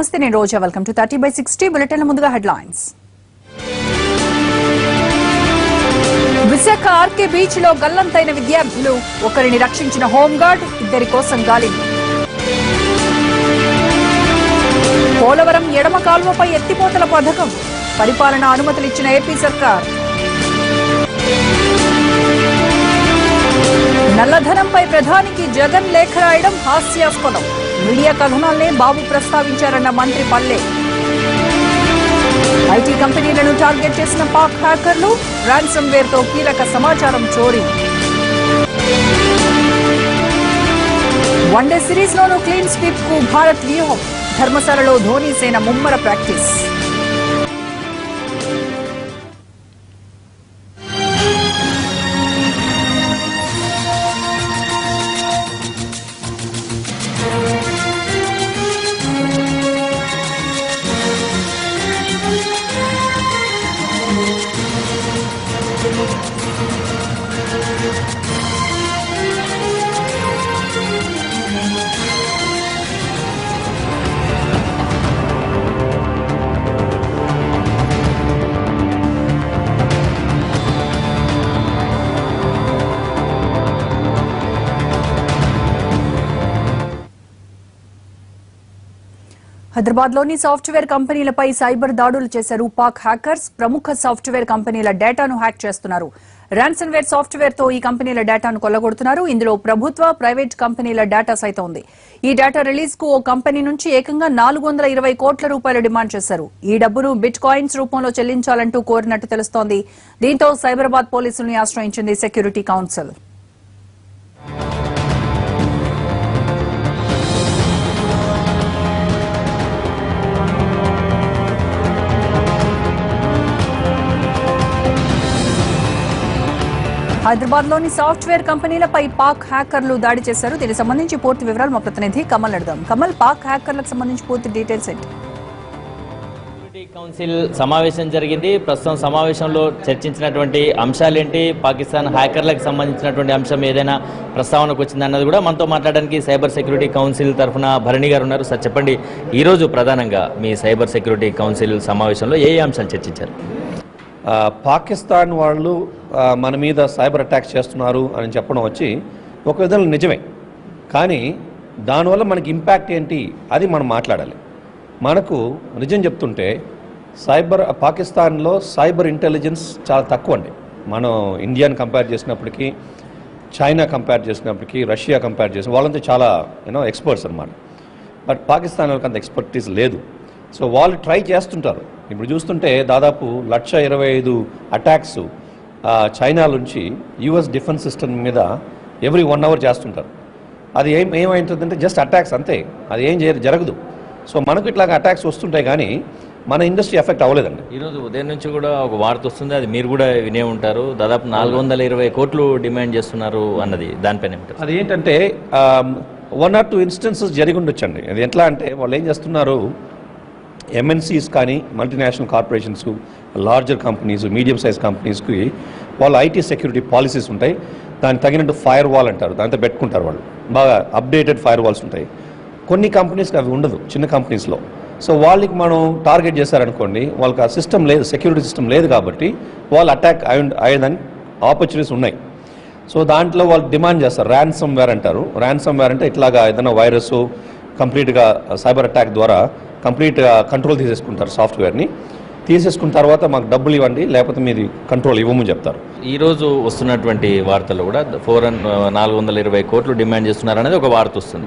నమస్తే, నేను Roja. Welcome to 30/60 bulletin. ముందుగా హెడ్లైన్స్. విశాఖ ఆర్కే బీచ్ లో గల్లంతైన విద్యార్థులు, ఒకరిని రక్షించిన హోంగార్డ్, ఇద్దరి కోసం గాలి. పోలవరం ఎడమ కాల్వపై ఎత్తిపోతల పథకం, పరిపాలన అనుమతులిచ్చిన ఏపీ సర్కార్. నల్లధనంపై ప్రధానికి జగన్ లేఖ రాయడం హాస్యాస్పదం, మీడియా కథనాల్నే బాబు ప్రస్తావించారన్న మంత్రి పల్లె. ఐటీ కంపెనీలను టార్గెట్ చేసిన పాక్ హ్యాకర్లు, ర్యాన్సమ్ వేర్ తో కీలక సమాచారం చోరీ. వన్డే సిరీస్ లోనూ క్లీన్ స్వీప్ కు భారత్ వ్యూహం, ధర్మశాలలో ధోనీ సేన ముమ్మర ప్రాక్టీస్. హైదరాబాద్లోని సాఫ్ట్వేర్ కంపెనీలపై సైబర్ దాడులు చేశారు పాక్ హ్యాకర్స్. ప్రముఖ సాఫ్ట్వేర్ కంపెనీల డేటాను హ్యాక్ చేస్తున్నారు. ర్యాన్సమ్ వేర్ సాఫ్ట్వేర్ తో ఈ కంపెనీల డేటాను కొల్లగొడుతున్నారు. ఇందులో ప్రభుత్వ, ప్రైవేట్ కంపెనీల డేటా సైతం ఉంది. ఈ డేటా రిలీజ్ కు ఓ కంపెనీ నుంచి ఏకంగా 420 కోట్ల రూపాయలు డిమాండ్ చేశారు. ఈ డబ్బును బిట్ కాయిన్స్ రూపంలో చెల్లించాలంటూ కోరినట్టు తెలుస్తోంది. దీంతో సైబరాబాద్ పోలీసుల్ని ఆశ్రయించింది సెక్యూరిటీ కౌన్సిల్. హైదరాబాద్లోని సాఫ్ట్వేర్ కంపెనీలపై పాక్ హ్యాకర్లు దాడి చేశారు. దీనికి సంబంధించి పూర్తి వివరాలు మా ప్రతినిధి కమల్ అడుగుదాం. కమల్, పాక్ హ్యాకర్లకు సంబంధించి పూర్తి డీటెయిల్స్ ఏంటి? సెక్యూరిటీ కౌన్సిల్ సమావేశం జరిగింది. ప్రస్తుతం సమావేశంలో చర్చించినటువంటి అంశాలేంటి, పాకిస్తాన్ హ్యాకర్లకు సంబంధించినటువంటి అంశం ఏదైనా ప్రస్తావనకు వచ్చిందన్నది కూడా మనతో మాట్లాడడానికి సైబర్ సెక్యూరిటీ కౌన్సిల్ తరఫున భరణి గారు ఉన్నారు. సార్ చెప్పండి, ఈరోజు ప్రధానంగా మీ సైబర్ సెక్యూరిటీ కౌన్సిల్ సమావేశంలో ఏ అంశాలు చర్చించారు? పాకిస్తాన్ వాళ్ళు మన మీద సైబర్ అటాక్స్ చేస్తున్నారు అని చెప్పడం వచ్చి ఒక విధంగా నిజమే, కానీ దానివల్ల మనకి ఇంపాక్ట్ ఏంటి అది మనం మాట్లాడాలి. మనకు నిజం చెప్తుంటే పాకిస్తాన్లో సైబర్ ఇంటెలిజెన్స్ చాలా తక్కువ అండి. మనం ఇండియాని కంపేర్ చేసినప్పటికీ, చైనా కంపేర్ చేసినప్పటికీ, రష్యా కంపేర్ చేసిన వాళ్ళంతా చాలా ఎక్స్పర్ట్స్ అన్నమాట. బట్ పాకిస్తాన్ వాళ్ళకి అంత ఎక్స్పర్టీస్ లేదు. సో వాళ్ళు ట్రై చేస్తుంటారు. ఇప్పుడు చూస్తుంటే దాదాపు 125 అటాక్స్ చైనా నుంచి యుఎస్ డిఫెన్స్ సిస్టమ్ మీద ఎవ్రీ 1 hour చేస్తుంటారు. అది ఏమైంటుందంటే జస్ట్ అటాక్స్ అంతే, అది ఏం జరగదు. సో మనకు ఇట్లాగ అటాక్స్ వస్తుంటాయి, కానీ మన ఇండస్ట్రీ ఎఫెక్ట్ అవ్వలేదండి. ఈరోజు ఉదయం నుంచి కూడా ఒక వార్త వస్తుంది, అది మీరు కూడా వినే ఉంటారు, దాదాపు 420 కోట్లు డిమాండ్ చేస్తున్నారు అన్నది. దానిపైన అది ఏంటంటే 1 or 2 ఇన్స్టెన్సెస్ జరిగి ఉండొచ్చండి. అది ఎట్లా అంటే వాళ్ళు ఏం చేస్తున్నారు, ఎంఎన్సీస్ కానీ మల్టీనేషనల్ కార్పొరేషన్స్కు, లార్జర్ కంపెనీస్, మీడియం సైజ్ కంపెనీస్కి వాళ్ళు ఐటీ సెక్యూరిటీ పాలసీస్ ఉంటాయి. దానికి తగినట్టు ఫైర్ వాల్ అంటారు, దాంతో పెట్టుకుంటారు వాళ్ళు. బాగా అప్డేటెడ్ ఫైర్ వాల్స్ ఉంటాయి. కొన్ని కంపెనీస్కి అవి ఉండదు, చిన్న కంపెనీస్లో. సో వాళ్ళకి మనం టార్గెట్ చేశారనుకోండి, వాళ్ళకి ఆ సిస్టమ్ లేదు, సెక్యూరిటీ సిస్టమ్ లేదు, కాబట్టి వాళ్ళు అటాక్ అయ్యేదానికి ఆపర్చునిటీస్ ఉన్నాయి. సో దాంట్లో వాళ్ళు డిమాండ్ చేస్తారు, ర్యాన్సమ్ వేర్ అంటారు. ర్యాన్సమ్ వేర్ అంటే ఇట్లాగా ఏదైనా వైరస్ కంప్లీట్గా సైబర్ అటాక్ ద్వారా కంప్లీట్గా కంట్రోల్ తీసేసుకుంటారు. సాఫ్ట్వేర్ని తీసేసుకున్న తర్వాత మాకు డబ్బులు ఇవ్వండి, లేకపోతే మీది కంట్రోల్ ఇవ్వమని చెప్తారు. ఈరోజు వస్తున్నటువంటి వార్తల్లో కూడా 420 కోట్లు డిమాండ్ చేస్తున్నారు అనేది ఒక వార్త వస్తుంది.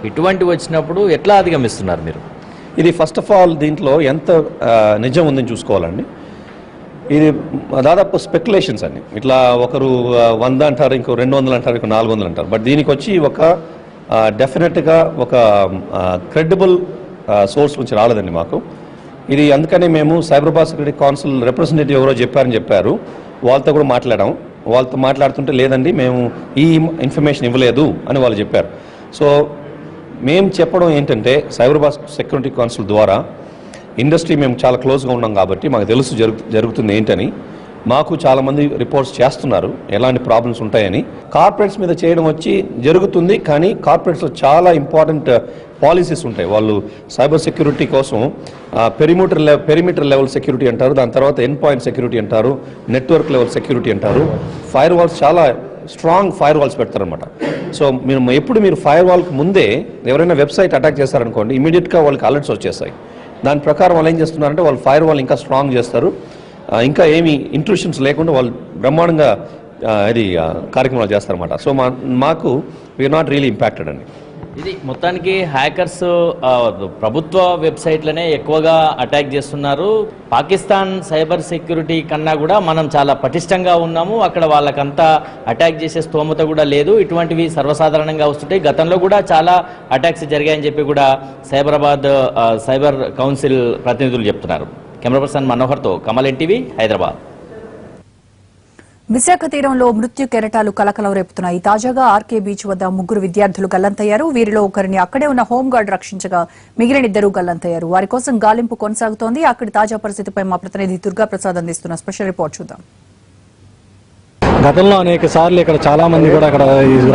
ఇటువంటి వచ్చినప్పుడు ఎట్లా అధిగమిస్తున్నారు మీరు? ఇది ఫస్ట్ ఆఫ్ ఆల్ దీంట్లో ఎంత నిజం ఉందని చూసుకోవాలండి. ఇది దాదాపు స్పెక్యులేషన్స్ అండి. ఇట్లా ఒకరు 100 అంటారు, ఇంకో 200 అంటారు, ఇంకో 400 అంటారు. బట్ దీనికి వచ్చి ఒక డెఫినెట్గా ఒక క్రెడిబుల్ సోర్స్ నుంచి రాలేదండి మాకు ఇది. అందుకనే మేము సైబరాబాద్ సెక్యూరిటీ కౌన్సిల్ రిప్రజెంటేటివ్ ఎవరో చెప్పారు, వాళ్ళతో కూడా మాట్లాడాం. వాళ్ళతో మాట్లాడుతుంటే లేదండి మేము ఈ ఇన్ఫర్మేషన్ ఇవ్వలేదు అని వాళ్ళు చెప్పారు. సో మేము చెప్పడం ఏంటంటే సైబరాబాద్ సెక్యూరిటీ కౌన్సిల్ ద్వారా ఇండస్ట్రీ మేము చాలా క్లోజ్గా ఉన్నాం కాబట్టి మాకు తెలుసు జరుగుతుంది ఏంటని. మాకు చాలామంది రిపోర్ట్స్ చేస్తున్నారు ఎలాంటి ప్రాబ్లమ్స్ ఉంటాయని. కార్పొరేట్స్ మీద చేయడం వచ్చి జరుగుతుంది, కానీ కార్పొరేట్స్లో చాలా ఇంపార్టెంట్ పాలసీస్ ఉంటాయి. వాళ్ళు సైబర్ సెక్యూరిటీ కోసం పెరిమీటర్ లెవెల్ సెక్యూరిటీ అంటారు, దాని తర్వాత ఎండ్ పాయింట్ సెక్యూరిటీ అంటారు, నెట్వర్క్ లెవెల్ సెక్యూరిటీ అంటారు. ఫైర్ వాల్స్ చాలా స్ట్రాంగ్ ఫైర్ వాల్స్ పెడతారనమాట. సో మీరు ఫైర్ వాల్కి ముందే ఎవరైనా వెబ్సైట్ అటాక్ చేస్తారనుకోండి, ఇమీడియట్గా వాళ్ళకి అలర్ట్స్ వచ్చేస్తాయి. దాని ప్రకారం వాళ్ళు ఏం చేస్తున్నారంటే వాళ్ళు ఫైర్ వాల్ ఇంకా స్ట్రాంగ్ చేస్తారు. ఇంకా ఏమి ఇంట్రూషన్స్ లేకుండా వాళ్ళు బ్రహ్మాండంగా కార్యక్రమాలు చేస్తారన్నమాట. సో మాకు వీఆర్ నాట్ రియలీ ఇంపాక్టెడ్ అండి. ఇది మొత్తానికి హ్యాకర్స్ ప్రభుత్వ వెబ్సైట్లనే ఎక్కువగా అటాక్ చేస్తున్నారు. పాకిస్తాన్ సైబర్ సెక్యూరిటీ కన్నా కూడా మనం చాలా పటిష్టంగా ఉన్నాము. అక్కడ వాళ్ళకంతా అటాక్ చేసే స్తోమత కూడా లేదు. ఇటువంటివి సర్వసాధారణంగా వస్తుంటాయి. గతంలో కూడా చాలా అటాక్స్ జరిగాయని చెప్పి కూడా సైబరాబాద్ సైబర్ కౌన్సిల్ ప్రతినిధులు చెప్తున్నారు. కెమెరా పర్సన్ మనోహర్తో కమల్ ఎన్టీవీ, హైదరాబాద్. విశాఖ తీరంలో మృత్యు కెరటాలు కలకలం రేపుతున్నాయి. తాజాగా ఆర్కే బీచ్ వద్ద 3 విద్యార్థులు గల్లంతయ్యారు. వీరిలో ఒకరిని అక్కడే ఉన్న హోంగార్డ్ రక్షించగా మిగిలిన 2 గల్లంతయ్యారు. వారి కోసం గాలింపు కొనసాగుతోంది. అక్కడి తాజా పరిస్థితిపై మా ప్రతినిధి దుర్గా ప్రసాద్ అందిస్తున్న స్పెషల్ రిపోర్ట్ చూద్దాం. గతంలో అనేక సార్లు ఇక్కడ చాలా మంది కూడా అక్కడ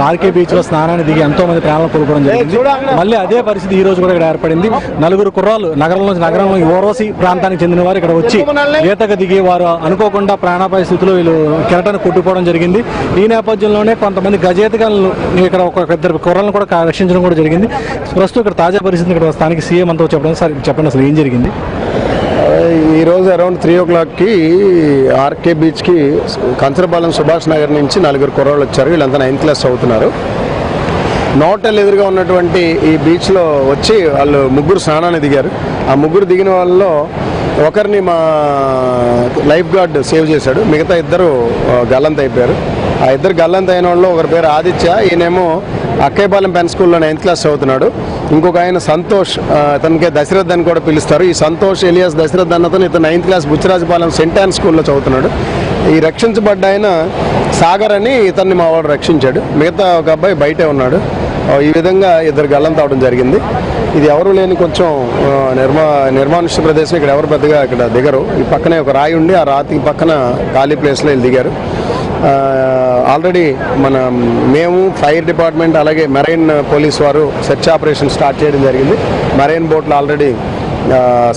ఆర్కే బీచ్ లో స్నానాన్ని దిగి ఎంతో మంది ప్రాణాలు కోల్పోవడం జరిగింది. మళ్ళీ అదే పరిస్థితి ఈ రోజు కూడా ఇక్కడ ఏర్పడింది. 4 కుర్రాళ్ళు నగరంలో ఓర్వశి ప్రాంతానికి చెందిన వారు ఇక్కడ వచ్చి ఈతకు దిగి వారు అనుకోకుండా ప్రాణాపాయ స్థితిలో వీళ్ళు కెరటాన్ని కొట్టుకోవడం జరిగింది. ఈ నేపథ్యంలోనే కొంతమంది గజేతగాళ్ళు ఇక్కడ ఒక 2 కుర్రాలను కూడా రక్షించడం కూడా జరిగింది. ప్రస్తుతం ఇక్కడ తాజా పరిస్థితి ఇక్కడ స్థానిక సీఎం అంతా చెప్పండి అసలు ఏం జరిగింది? ఈరోజు అరౌండ్ 3 o'clockకి ఆర్కే బీచ్కి కంచరపాలెం సుభాష్ నగర్ నుంచి 4 కుర్రాళ్ళు వచ్చారు. వీళ్ళంతా 9th క్లాస్ చదువుతున్నారు. నోటల్ ఎదురుగా ఉన్నటువంటి ఈ బీచ్లో వచ్చి వాళ్ళు 3 స్నానాన్ని దిగారు. ఆ 3 దిగిన వాళ్ళలో ఒకరిని మా లైఫ్ గార్డ్ సేవ్ చేశాడు. మిగతా 2 గల్లంత అయిపోయారు. ఆ 2 గల్లంత అయిన వాళ్ళు ఒకరి పేరు ఆదిత్య, ఈయనేమో అక్కయ్యపాలెం పెన్ స్కూల్లో 9th క్లాస్ చదువుతున్నాడు. ఇంకొక ఆయన సంతోష్, అతనికి దశరథ్ అని కూడా పిలుస్తారు. ఈ సంతోష్ ఎలియాస్ దశరథ్ అన్నతను ఇతను 9th క్లాస్ బుచ్చిరాజపాలెం సెంట్ యాన్ స్కూల్లో చదువుతున్నాడు. ఈ రక్షించబడ్డ ఆయన సాగర్ అని ఇతన్ని మా వాడు రక్షించాడు. మిగతా ఒక అబ్బాయి బయటే ఉన్నాడు. ఈ విధంగా 2 గల్లంత అవడం జరిగింది. ఇది ఎవరు లేని కొంచెం నిర్మానుష్య ప్రదేశం. ఇక్కడ ఎవరు పెద్దగా ఇక్కడ దిగరు. ఈ పక్కనే ఒక రాయి ఉండి ఆ రాతి పక్కన ఖాళీ ప్లేస్లో వీళ్ళు దిగారు. ఆల్రెడీ మేము ఫైర్ డిపార్ట్మెంట్ అలాగే మెరైన్ పోలీస్ వారు సెర్చ్ ఆపరేషన్ స్టార్ట్ చేయడం జరిగింది. మెరైన్ బోట్లు ఆల్రెడీ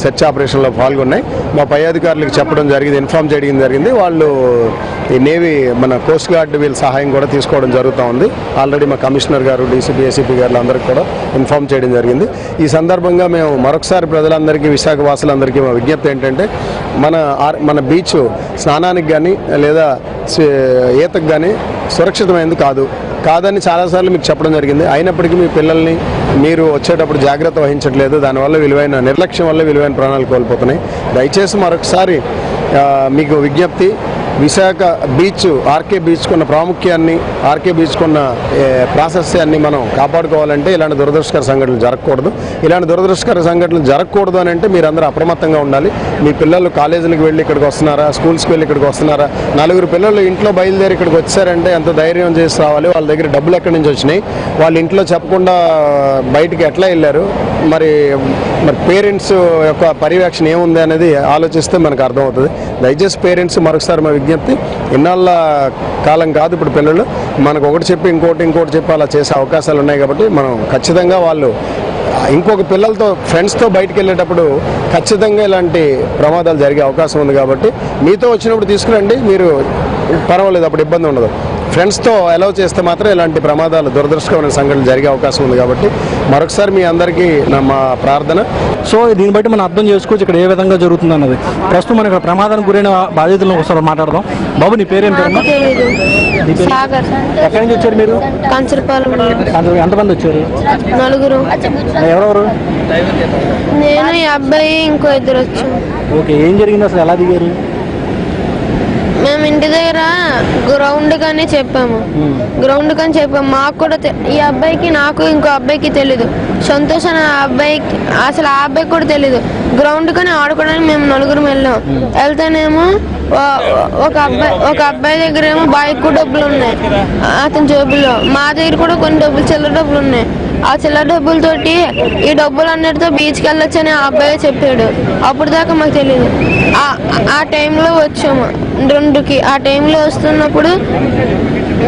సెర్చ్ ఆపరేషన్లో పాల్గొన్నాయి. మా పై అధికారులకు చెప్పడం జరిగింది, ఇన్ఫార్మ్ చేయడం జరిగింది. వాళ్ళు ఈ నేవీ మన కోస్ట్ గార్డ్ వీళ్ళ సహాయం కూడా తీసుకోవడం జరుగుతూ ఉంది. ఆల్రెడీ మా కమిషనర్ గారు, డీసీపీ, ఏసీపీ గారు అందరికీ కూడా ఇన్ఫార్మ్ చేయడం జరిగింది. ఈ సందర్భంగా మేము మరొకసారి ప్రజలందరికీ, విశాఖ వాసులందరికీ మా విజ్ఞప్తి ఏంటంటే మన బీచ్ స్నానానికి కానీ లేదా ఈతకు కానీ సురక్షితమైనది కాదని చాలాసార్లు మీకు చెప్పడం జరిగింది. అయినప్పటికీ మీ పిల్లల్ని మీరు వచ్చేటప్పుడు జాగ్రత్త వహించట్లేదు. దానివల్ల నిర్లక్ష్యం వల్ల విలువైన ప్రాణాలు కోల్పోతున్నాయి. దయచేసి మరొకసారి మీకు విజ్ఞప్తి, విశాఖ బీచ్, ఆర్కే బీచ్కున్న ప్రాముఖ్యాన్ని, ఆర్కే బీచ్కున్న ప్రాశస్యాన్ని మనం కాపాడుకోవాలంటే ఇలాంటి దురదృష్టకర సంఘటనలు జరగకూడదు. ఇలాంటి దురదృష్టకర సంఘటనలు జరగకూడదు అని అంటే మీరందరూ అప్రమత్తంగా ఉండాలి. మీ పిల్లలు కాలేజీలకు వెళ్ళి ఇక్కడికి వస్తున్నారా, స్కూల్స్కి వెళ్ళి ఇక్కడికి వస్తున్నారా, 4 పిల్లలు ఇంట్లో బయలుదేరి ఇక్కడికి వచ్చారంటే ఎంత ధైర్యం చేసి రావాలి. వాళ్ళ దగ్గర డబ్బులు ఎక్కడి నుంచి వచ్చినాయి, వాళ్ళ ఇంట్లో చెప్పకుండా బయటికి ఎట్లా వెళ్ళారు, మరి పేరెంట్స్ యొక్క పర్యవేక్షణ ఏముంది అనేది ఆలోచిస్తే మనకు అర్థమవుతుంది. దయచేసి పేరెంట్స్ మరొకసారి మా విజ్ఞప్తి, ఇన్నాళ్ళ కాలం కాదు ఇప్పుడు పిల్లలు, మనకు ఒకటి చెప్పి ఇంకోటి చెప్పి అలా చేసే అవకాశాలు ఉన్నాయి. కాబట్టి మనం ఖచ్చితంగా వాళ్ళు ఇంకొక పిల్లలతో ఫ్రెండ్స్తో బయటకు వెళ్ళేటప్పుడు ఖచ్చితంగా ఇలాంటి ప్రమాదాలు జరిగే అవకాశం ఉంది. కాబట్టి మీతో వచ్చినప్పుడు తీసుకురండి, మీరు పర్వాలేదు, అప్పుడు ఇబ్బంది ఉండదు. ఫ్రెండ్స్తో అలౌ చేస్తే మాత్రం ఇలాంటి ప్రమాదాలు, దురదృష్టకరమైన సంఘటనలు జరిగే అవకాశం ఉంది. కాబట్టి మరొకసారి మీ అందరికీ మా ప్రార్థన. సో దీన్ని బట్టి మనం అర్థం చేసుకోవచ్చు ఇక్కడ ఏ విధంగా జరుగుతుంది అన్నది. ప్రస్తుతం మనం ఇక్కడ ప్రమాదానికి గురైన బాధితులను ఒకసారి మాట్లాడదాం. బాబు, నీ పేరేం పేరు? ఎక్కడి నుంచి వచ్చారు మీరు? ఎంతమంది వచ్చారు? 4. ఎవరెవరు? నేను, ఈ అబ్బాయి, ఇంకో 2 వచ్చాను. ఓకే, ఏం జరిగింది అసలు, ఎలా దిగారు? మేము ఇంటి దగ్గర గ్రౌండ్ కానీ చెప్పాము. మాకు కూడా ఈ అబ్బాయికి, నాకు ఇంకో అబ్బాయికి తెలీదు. సంతోష్ అనే అబ్బాయికి అసలు ఆ అబ్బాయికి కూడా తెలీదు. గ్రౌండ్ కానీ ఆడుకోవడానికి మేము 4 వెళ్ళాం. వెళ్తేనేమో ఒక అబ్బాయి దగ్గర ఏమో బాయ్కి కూడా డబ్బులు ఉన్నాయి అతని జేబులో. మా దగ్గర కూడా కొన్ని చిల్లర డబ్బులు ఉన్నాయి. ఆ చిల్లర డబ్బులతోటి ఈ డబ్బులు అన్నిటితో బీచ్కి వెళ్ళొచ్చని ఆ అబ్బాయి చెప్పాడు. అప్పుడు దాకా మాకు తెలియదు. ఆ టైంలో వచ్చాము 2కి. ఆ టైంలో వస్తున్నప్పుడు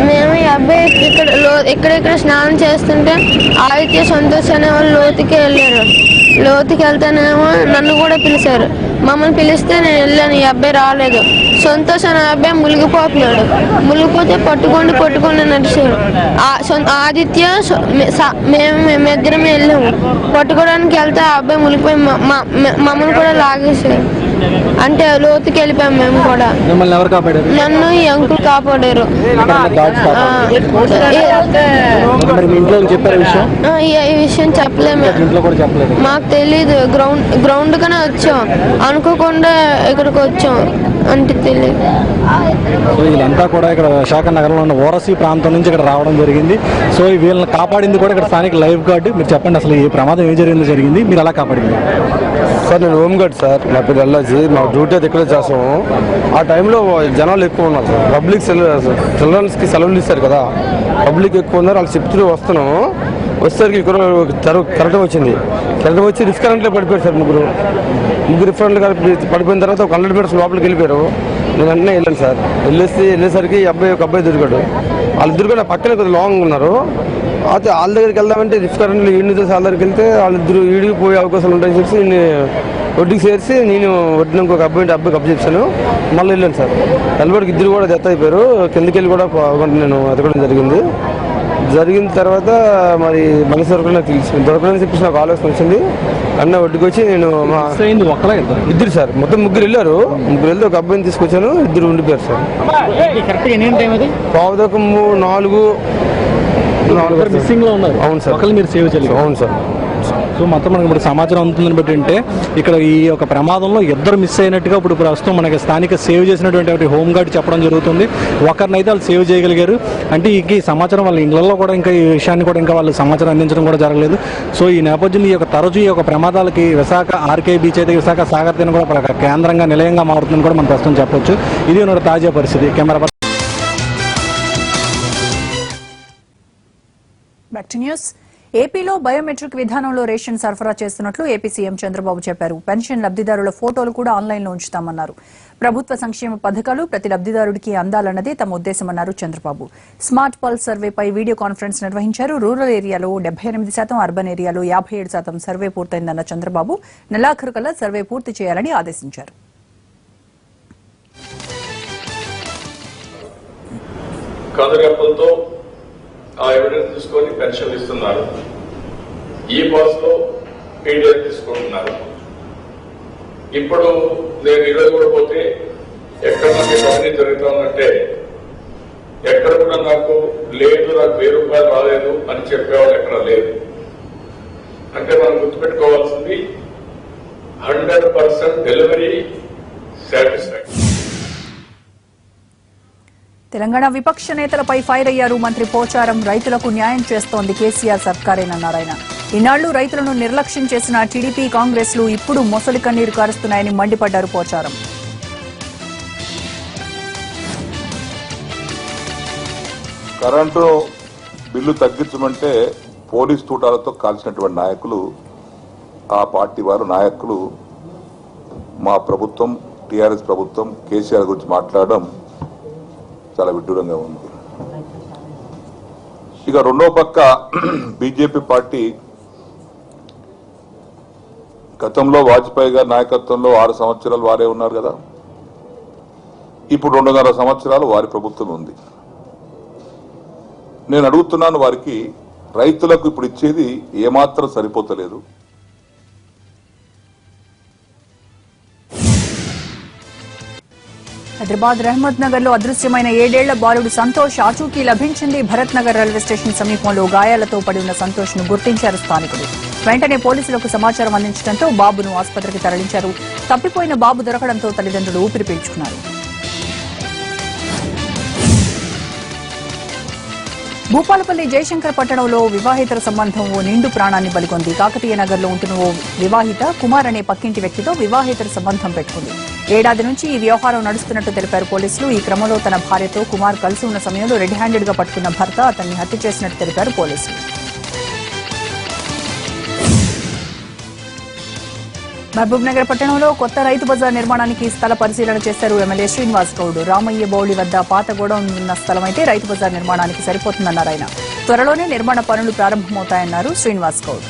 మేము ఈ అబ్బాయి ఎక్కడెక్కడ స్నానం చేస్తుంటే ఆదిత్య సంతోష్ అనే వాళ్ళు లోతుకి వెళ్ళారు. లోతుకి వెళ్తేనేమో నన్ను కూడా పిలిచారు. మమ్మల్ని పిలిస్తే నేను వెళ్ళాను. ఈ అబ్బాయి రాలేదు. సంతోష్ అనే అబ్బాయి మునిగిపోతున్నాడు. మునిగిపోతే పట్టుకొని నడిచారు. ఆదిత్య మేమిద్దరమే వెళ్ళాము. పట్టుకోవడానికి వెళ్తే ఆ అబ్బాయి మునిగిపోయి మమ్మల్ని కూడా లాగేశారు. అంటే లోతుకి వెళ్ళిపోయాం మేము కూడా. మిమ్మల్ని ఎవరు కాపాడారు? నన్ను ఈ అంకుల్ కాపాడారు. ఇంట్లో చెప్పారు ఈ విషయం చెప్పలేము. ఇంట్లో కూడా చెప్పలేదు. మాకు తెలీదు. గ్రౌండ్ కనే వచ్చాం, అనుకోకుండా ఇక్కడికి వచ్చాం అంటే తెలియదు. సో వీళ్ళంతా కూడా ఇక్కడ విశాఖ నగరంలో ఉన్న ఓరసీ ప్రాంతం నుంచి ఇక్కడ రావడం జరిగింది. సో వీళ్ళని కాపాడింది కూడా ఇక్కడ స్థానిక లైఫ్ గార్డ్. మీరు చెప్పండి, అసలు ఈ ప్రమాదం ఏం జరిగింది, మీరు ఎలా కాపాడింది? సార్ నేను హోమ్ గార్డ్ సార్. నా పేరు ఎల్లాజీ. మా డ్యూటీ అయితే ఇక్కడే చేస్తాము. ఆ టైంలో జనాలు ఎక్కువ ఉన్నారు సార్. పబ్లిక్ చిల్డ్రన్స్కి సెలవులు ఇస్తారు కదా, పబ్లిక్ ఎక్కువ ఉన్నారు. వాళ్ళు చెప్తూ వస్తున్నాము. వచ్చేసరికి ఇక్కడ కరెంట్ వచ్చింది. కరెంట్ వచ్చి రిస్క్ కరెంట్లో పడిపోయారు సార్. ముగ్గురు రిఫరెంట్ పడిపోయిన తర్వాత ఒక 100 మీటర్స్ లోపలికి వెళ్ళిపోయారు. నేను వెంటనే వెళ్ళాను సార్. వెళ్ళేసరికి ఒక అబ్బాయి దొరికాడు. వాళ్ళిద్దరు కూడా పక్కన కొద్దిగా లాంగ్ ఉన్నారు. అయితే వాళ్ళ దగ్గరికి వెళ్దామంటే రిస్క్ కరెంట్లో ఈడిని చూసి వాళ్ళ దగ్గరికి వెళ్తే వాళ్ళిద్దరు ఈడికి పోయే అవకాశాలు ఉంటాయని చెప్పి నేను ఒడ్డుకి చేర్చి నేను ఒడ్డున ఇంకొక అబ్బాయికి అప్పు చెప్పాను. మళ్ళీ వెళ్ళాను సార్. వెళ్ళబడికి ఇద్దరు కూడా డెత్ అయిపోయారు. కిందకి వెళ్ళి కూడా నేను ఎదగడం జరిగిన తర్వాత మరి మనిషి దొరకడానికి చెప్పేసి నాకు ఆలోచన వచ్చింది. అన్న ఒడ్డుకి వచ్చి నేను ఇద్దరు సార్, మొత్తం ముగ్గురు వెళ్ళారు. వెళ్తే ఒక అబ్బాయిని తీసుకొచ్చాను. ఇద్దరు ఉండిపోయారు సార్. పావుదకం 4 మిస్సింగ్ లో ఉన్నారు. అవును సార్. మీరు సేవ్ చేయలేదు. అవును సార్. సో మొత్తం మనకి ఇప్పుడు సమాచారం అందుతుందని బట్టి అంటే ఇక్కడ ఈ యొక్క ప్రమాదంలో ఇద్దరు మిస్ అయినట్టుగా ఇప్పుడు ప్రస్తుతం మనకి స్థానిక సేవ్ చేసినటువంటి హోమ్ గార్డ్ చెప్పడం జరుగుతుంది. ఒకరినైతే వాళ్ళు సేవ్ చేయగలిగారు. అంటే ఈ సమాచారం వాళ్ళ ఇళ్లలో కూడా ఇంకా ఈ విషయాన్ని కూడా ఇంకా వాళ్ళు సమాచారం అందించడం కూడా జరగలేదు. సో ఈ నేపథ్యంలో ఈ యొక్క తరచు ఈ యొక్క ప్రమాదాలకి విశాఖ ఆర్కే బీచ్ అయితే విశాఖ సాగర్ తీరం కూడా కేంద్రంగా నిలయంగా మారుతుందని కూడా మనం ప్రస్తుతం చెప్పొచ్చు. ఇది ఉన్న తాజా పరిస్థితి. Camera back to news. ఏపీలో బయోమెట్రిక్ విధానంలో రేషన్ సరఫరా చేస్తున్నట్లు ఏపీ సీఎం చంద్రబాబు చెప్పారు. పెన్షన్ లబ్దిదారుల ఫోటోలు కూడా ఆన్లైన్లో ఉంచుతామన్నారు. ప్రభుత్వ సంక్షేమ పథకాలు ప్రతి లబ్దిదారుడికి అందాలన్నదే తమ ఉద్దేశమన్నారు చంద్రబాబు. స్మార్ట్ పల్స్ సర్వేపై వీడియో కాన్ఫరెన్స్ నిర్వహించారు. రూరల్ ఏరియాలో 78%, అర్బన్ ఏరియాలో 57% సర్వే పూర్తయిందన్న చంద్రబాబు నెలాఖరు కల్లా సర్వే పూర్తి చేయాలని ఆదేశించారు. ఆ ఎవిడెన్స్ తీసుకొని పెన్షన్ ఇస్తున్నారు. ఈ పాస్ లో పీడిఎఫ్ తీసుకుంటున్నారు. ఇప్పుడు నేను ఈరోజు కూడా పోతే ఎక్కడ నాకు అవన్నీ జరుగుతానంటే ఎక్కడ కూడా నాకు 1000 రూపాయలు రాలేదు అని చెప్పేవాళ్ళు ఎక్కడ లేదు. అంటే మనం గుర్తుపెట్టుకోవాల్సింది 100% డెలివరీ సాటిస్ఫాక్షన్. తెలంగాణ విపక్ష నేతలపై ఫైర్ అయ్యారు మంత్రి పోచారం. రైతులకు న్యాయం చేస్తోంది కేసీఆర్ సర్కారేనన్నారు ఆయన. ఇన్నాళ్లు రైతులను నిర్లక్ష్యం చేసిన టీడీపీ, కాంగ్రెస్లు ఇప్పుడు మొసలి కన్నీరు కారుస్తున్నాయని మండిపడ్డారు పోచారం. కరెంటు బిల్లు తగ్గించమంటే పోలీస్ తూటాలతో కాల్చినటువంటి నాయకులు, ఆ పార్టీ వారు నాయకులు మా ప్రభుత్వం టీఆర్ఎస్ ప్రభుత్వం కేసీఆర్ గురించి మాట్లాడడం చాలా విడ్డూరంగా ఉంది. ఇక రెండో పక్క బీజేపీ పార్టీ గతంలో వాజ్పేయి గారి నాయకత్వంలో 6 సంవత్సరాలు వారే ఉన్నారు కదా, ఇప్పుడు 2.5 సంవత్సరాలు వారి ప్రభుత్వం ఉంది. నేను అడుగుతున్నాను, వారికి రైతులకు ఇప్పుడు ఇచ్చేది ఏమాత్రం సరిపోతలేదు. హైదరాబాద్ రహమత్ నగర్ లో అదృశ్యమైన 7 ఏళ్ల బాలుడు సంతోష్ ఆచూకీ లభించింది. భరత్ నగర్ రైల్వే స్టేషన్ సమీపంలో గాయాలతో పడి ఉన్న సంతోష్ ను గుర్తించారు స్థానికులు. వెంటనే పోలీసులకు సమాచారం అందించడంతో బాబును ఆసుపత్రికి తరలించారు. తప్పిపోయిన బాబు దొరకడంతో తల్లిదండ్రులు ఊపిరి పీల్చుకున్నారు. భూపాలపల్లి జయశంకర్ పట్టణంలో వివాహేతర సంబంధం ఓ నిండు ప్రాణాన్ని బలికొంది. కాకతీయ నగర్ లో ఉంటున్న ఓ వివాహిత కుమార్ అనే పక్కింటి వ్యక్తితో వివాహేతర సంబంధం పెట్టుకుంది. ఏడాది నుంచి ఈ వ్యవహారం నడుస్తున్నట్టు తెలిపారు పోలీసులు. ఈ క్రమంలో తన భార్యతో కుమార్ కలిసి ఉన్న సమయంలో రెడ్ హ్యాండెడ్ గా పట్టుకున్న భర్త అతన్ని హత్య చేసినట్టు తెలిపారు పోలీసులు. మహబూబ్ నగర్ పట్టణంలో కొత్త రైతు బజార్ నిర్మాణానికి స్థల పరిశీలన చేశారు ఎమ్మెల్యే శ్రీనివాస్ గౌడ్. రామయ్య బౌళి వద్ద పాత గోడౌన్ ఉన్న స్థలం అయితే రైతు బజార్ నిర్మాణానికి సరిపోతుందన్నారు ఆయన. త్వరలోనే నిర్మాణ పనులు ప్రారంభమవుతాయన్నారు శ్రీనివాస్ గౌడ్.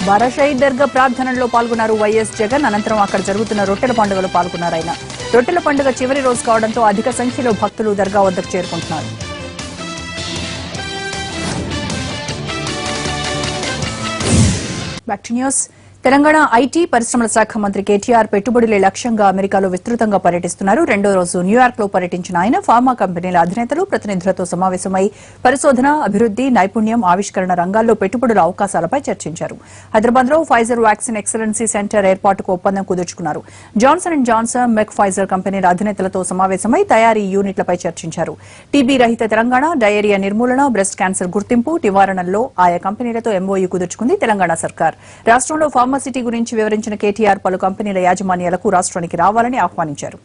బారాషాహి దర్గా ప్రార్థనల్లో పాల్గొన్నారు వైఎస్ జగన్. అనంతరం అక్కడ జరుగుతున్న రొట్టెల పండుగలో పాల్గొన్నారు ఆయన. రొట్టెల పండుగ చివరి రోజు కావడంతో అధిక సంఖ్యలో భక్తులు దర్గా వద్దకు చేరుకుంటున్నారు. Back to news. Telangana IT పరిశ్రమల శాఖ మంత్రి కేటీఆర్ పెట్టుబడులే లక్ష్యంగా అమెరికాలో విస్తృతంగా పర్యటిస్తున్నారు. రెండో రోజు న్యూయార్క్ లో పర్యటించిన ఆయన ఫార్మా కంపెనీల అధినేతలు ప్రతినిధులతో సమావేశమై పరిశోధన, అభివృద్ది, నైపుణ్యం, ఆవిష్కరణ రంగాల్లో పెట్టుబడుల అవకాశాలపై చర్చించారు. హైదరాబాద్ లో ఫైజర్ వ్యాక్సిన్ ఎక్సలెన్సీ సెంటర్ ఏర్పాటుకు ఒప్పందం కుదుర్చుకున్నారు. జాన్సన్ అండ్ జాన్సన్, మెక్ ఫైజర్ కంపెనీల అధినేతలతో సమావేశమై తయారీ యూనిట్లపై చర్చించారు. టీబీ రహిత తెలంగాణ, డయేరియా నిర్మూలన, బ్రెస్ట్ క్యాన్సర్ గుర్తింపు, నివారణల్లో ఆయా కంపెనీలతో ఎంఓయూ కుదుర్చుకుంది తెలంగాణ సర్కార్. రాష్ట్రంలో ఫార్మసిటీ గురించి వివరించిన కేటీఆర్ పలు కంపెనీల యాజమాన్యాలకు రాష్ట్రానికి రావాలని ఆహ్వానించారు.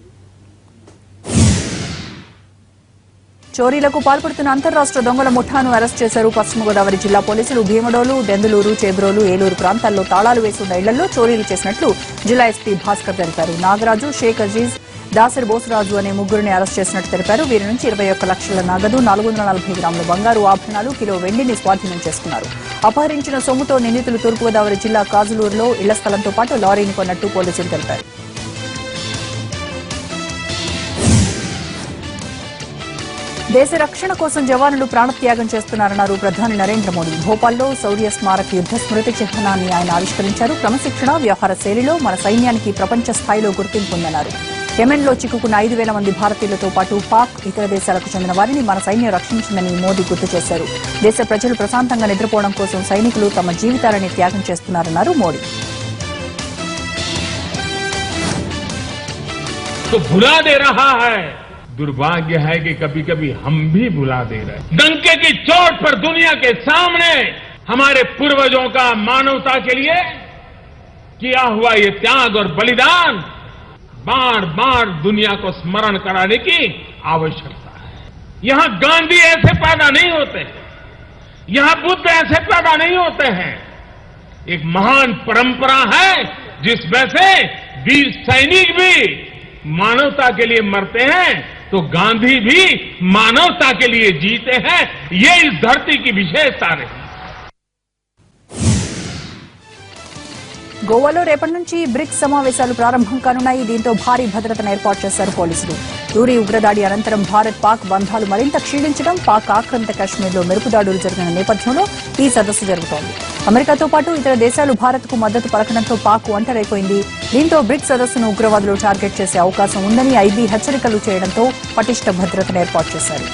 చోరీలకు పాల్పడుతున్న అంతర్రాష్ట్ర దొంగల ముఠాను అరెస్ట్ చేశారు పశ్చిమ గోదావరి జిల్లా పోలీసులు. భీమడోలు, దెందులూరు, చేబ్రోలు, ఏలూరు ప్రాంతాల్లో తాళాలు వేసి ఉన్న ఇళ్లలో చోరీలు చేసినట్లు జిల్లా ఎస్పీ భాస్కర్ తెలిపారు. నాగరాజు, షేక్ అజీజ్, దాసరి బోసరాజు అనే ముగ్గురిని అరెస్ట్ చేసినట్టు తెలిపారు. వీరి నుంచి 21 లక్షల నగదు, 440 గ్రాముల బంగారు ఆభరణాలు, కిలో వెండిని స్వాధీనం చేసుకున్నారు. అపహరించిన సొమ్ముతో నిందితులు తూర్పుగోదావరి జిల్లా కాజులూరులో ఇళ్ల స్థలంతో పాటు లారీని కొన్నట్టు పోలీసులు తెలిపారు. దేశ రక్షణ కోసం జవానులు ప్రాణత్యాగం చేస్తున్నారన్నారు ప్రధాని నరేంద్ర మోదీ. భోపాల్లో శౌర్య స్మారక యుద్ద స్మృతి చిహ్నాన్ని ఆయన ఆవిష్కరించారు. క్రమశిక్షణ, వ్యవహార శైలిలో మన సైన్యానికి ప్రపంచ స్థాయిలో గుర్తింపుందన్నారు. యెమెన్లో చిక్కుకున్న 5,000 మంది భారతీయులతో పాటు పాక్, ఇతర దేశాలకు చెందిన వారిని మన సైన్యం రక్షించిందని మోదీ గుర్తు చేశారు. దేశ ప్రజలు ప్రశాంతంగా నిద్రపోవడం కోసం సైనికులు తమ జీవితాలని త్యాగం చేస్తున్నారన్నారు మోడీ. दुर्भाग्य है कि कभी कभी हम भी भुला दे रहे हैं। डंके की चोट पर दुनिया के सामने हमारे पूर्वजों का मानवता के लिए किया हुआ ये त्याग और बलिदान बार बार दुनिया को स्मरण कराने की आवश्यकता है। यहां गांधी ऐसे पैदा नहीं होते हैं, यहां बुद्ध ऐसे पैदा नहीं होते हैं। एक महान परंपरा है जिसमें से वीर सैनिक भी मानवता के लिए मरते हैं, तो गांधी भी मानवता के लिए जीते हैं। ये इस धरती की विशेषता रही। గోవాలో రేపటి నుంచి బ్రిక్స్ సమావేశాలు ప్రారంభం కానున్నాయి. దీంతో భారీ భద్రతను ఏర్పాటు చేశారు పోలీసులు. ఊరి ఉగ్రదాడి అనంతరం భారత్ పాక్ బంధాలు మరింత క్షీణించడం, పాక్ ఆక్రమిత కాశ్మీర్లో మెరుపుదాడులు జరిగిన నేపథ్యంలో ఈ సదస్సు జరుగుతోంది. అమెరికాతో పాటు ఇతర దేశాలు భారత్కు మద్దతు పలకడంతో పాక్ ఒంటరైపోయింది. దీంతో బ్రిక్స్ సదస్సును ఉగ్రవాదులు టార్గెట్ చేసే అవకాశం ఉందని ఐబీ హెచ్చరికలు చేయడంతో పటిష్ట భద్రతను ఏర్పాటు చేశారు.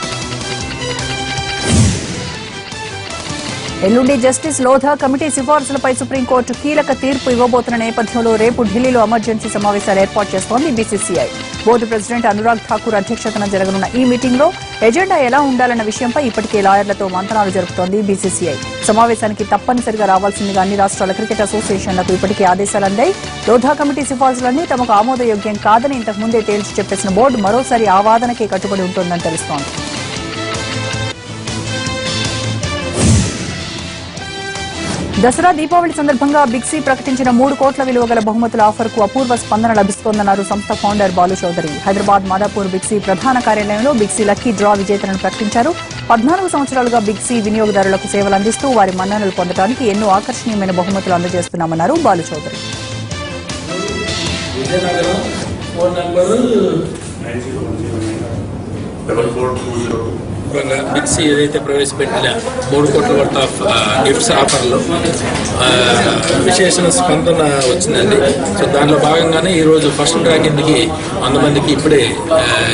ఎల్లుండి జస్టిస్ లోధా కమిటీ సిఫార్సులపై సుప్రీంకోర్టు కీలక తీర్పు ఇవ్వబోతున్న నేపథ్యంలో రేపు ఢిల్లీలో ఎమర్జెన్సీ సమావేశాలు ఏర్పాటు చేస్తోంది BCCI. Board president Anurag Thakur అధ్యక్షతన జరగనున్న ఈ మీటింగ్లో ఎజెండా ఎలా ఉండాలన్న విషయంపై ఇప్పటికే లాయర్లతో మంతనాలు జరుపుతోంది బీసీసీఐ. సమావేశానికి తప్పనిసరిగా రావాల్సిందిగా అన్ని రాష్ట్రాల క్రికెట్ అసోసియేషన్లకు ఇప్పటికే ఆదేశాలు అందాయి. లోధా కమిటీ సిఫార్సులన్నీ తమకు ఆమోదయోగ్యం కాదని ఇంతకుముందే తేల్చి చెప్పేసిన బోర్డు మరోసారి ఆ వాదనకే కట్టుబడి ఉంటోందని తెలుస్తోంది. దసరా, దీపావళి సందర్భంగా బిగ్సీ ప్రకటించిన 3 కోట్ల విలువ గల బహుమతుల ఆఫర్కు అపూర్వ స్పందన లభిస్తోందన్నారు సంస్థ ఫౌండర్ బాలు చౌదరి. హైదరాబాద్ మాదాపూర్ బిగ్సీ ప్రధాన కార్యాలయంలో బిగ్సీ లక్కీ డ్రా విజేతలను ప్రకటించారు. 14 సంవత్సరాలుగా బిగ్సీ వినియోగదారులకు సేవలు అందిస్తూ వారి మన్ననలు పొందడానికి ఎన్నో ఆకర్షణీయమైన బహుమతులు అందజేస్తున్నామన్నారు బాలు చౌదరి. బిగ్సీ ఏదైతే ప్రవేశపెట్టిన 3 కోట్ల వర్త్ ఆఫ్ గిఫ్ట్స్ ఆఫర్లో విశేష స్పందన వచ్చిందండి. సో దానిలో భాగంగానే ఈరోజు ఫస్ట్ డ్రా కిందకి 100 మందికి ఇప్పుడే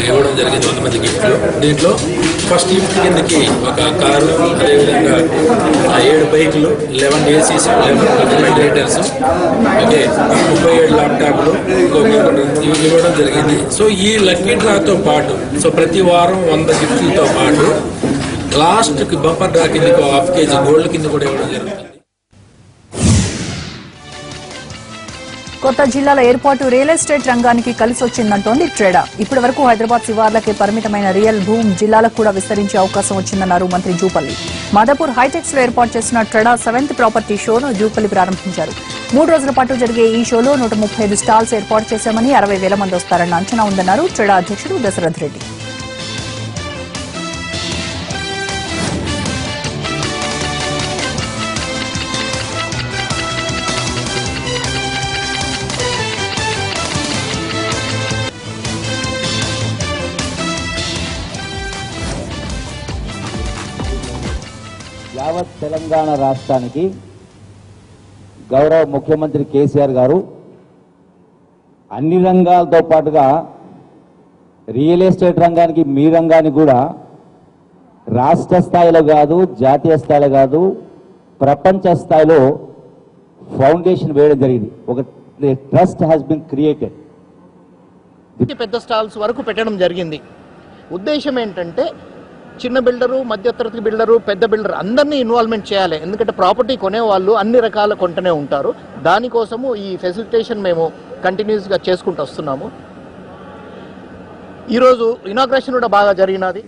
ఇవ్వడం జరిగింది. 100 మంది గిఫ్ట్లు. దీంట్లో ఫస్ట్ గిఫ్ట్ కిందకి ఒక కారు, అదేవిధంగా 7 బైకులు, 11 ఏసీస్, 11 రిఫ్రిజిరేటర్స్, ఓకే 37 ల్యాప్టాప్లు ఇవ్వడం జరిగింది. సో ఈ లక్కీ డ్రాతో పాటు సో ప్రతి వారం 100 గిఫ్ట్లతో పాటు లాస్ట్ బంపర్ డ్రా కిందకి 1/2 కేజీ గోల్డ్ కింద కూడా ఇవ్వడం జరుగుతుంది. కొత్త జిల్లాల ఏర్పాటు రియల్ ఎస్టేట్ రంగానికి కలిసి వచ్చిందంటోంది ట్రేడా. ఇప్పటి వరకు హైదరాబాద్ శివార్లకే పరిమితమైన రియల్ భూమ్ జిల్లాలకు కూడా విస్తరించే అవకాశం వచ్చిందన్నారు మంత్రి జూపల్లి. మాదాపూర్ హైటెక్స్ లో ఏర్పాటు చేసిన ట్రేడా 7th ప్రాపర్టీ షోను జూపల్లి ప్రారంభించారు. 3 రోజుల పాటు జరిగే ఈ షోలో 135 స్టాల్స్ ఏర్పాటు చేశామని 60,000 మంది వస్తారన్న అంచనా ఉందన్నారు ట్రేడా అధ్యక్షుడు దశరథ్ రెడ్డి. యావత్ తెలంగాణ రాష్ట్రానికి గౌరవ ముఖ్యమంత్రి కేసీఆర్ గారు అన్ని రంగాలతో పాటుగా రియల్ ఎస్టేట్ రంగానికి మీ రంగానికి కూడా రాష్ట్ర స్థాయిలో కాదు, జాతీయ స్థాయిలో కాదు, ప్రపంచ స్థాయిలో ఫౌండేషన్ వేయడం జరిగింది. ఒక ట్రస్ట్ హ్యాస్ బిన్ క్రియేటెడ్. పెద్ద స్టాల్స్ వరకు పెట్టడం జరిగింది. ఉద్దేశం ఏంటంటే చిన్న బిల్డరు, మధ్యతరగతి బిల్డరు, పెద్ద బిల్డర్ అందరినీ ఇన్వాల్వ్మెంట్ చేయాలి. ఎందుకంటే ప్రాపర్టీ కొనేవాళ్ళు అన్ని రకాల కొంటనే ఉంటారు. దానికోసము ఈ ఫెసిలిటేషన్ మేము కంటిన్యూస్గా చేసుకుంటూ వస్తున్నాము. ఈరోజు ఇనాగ్రేషన్ కూడా బాగా జరిగినది.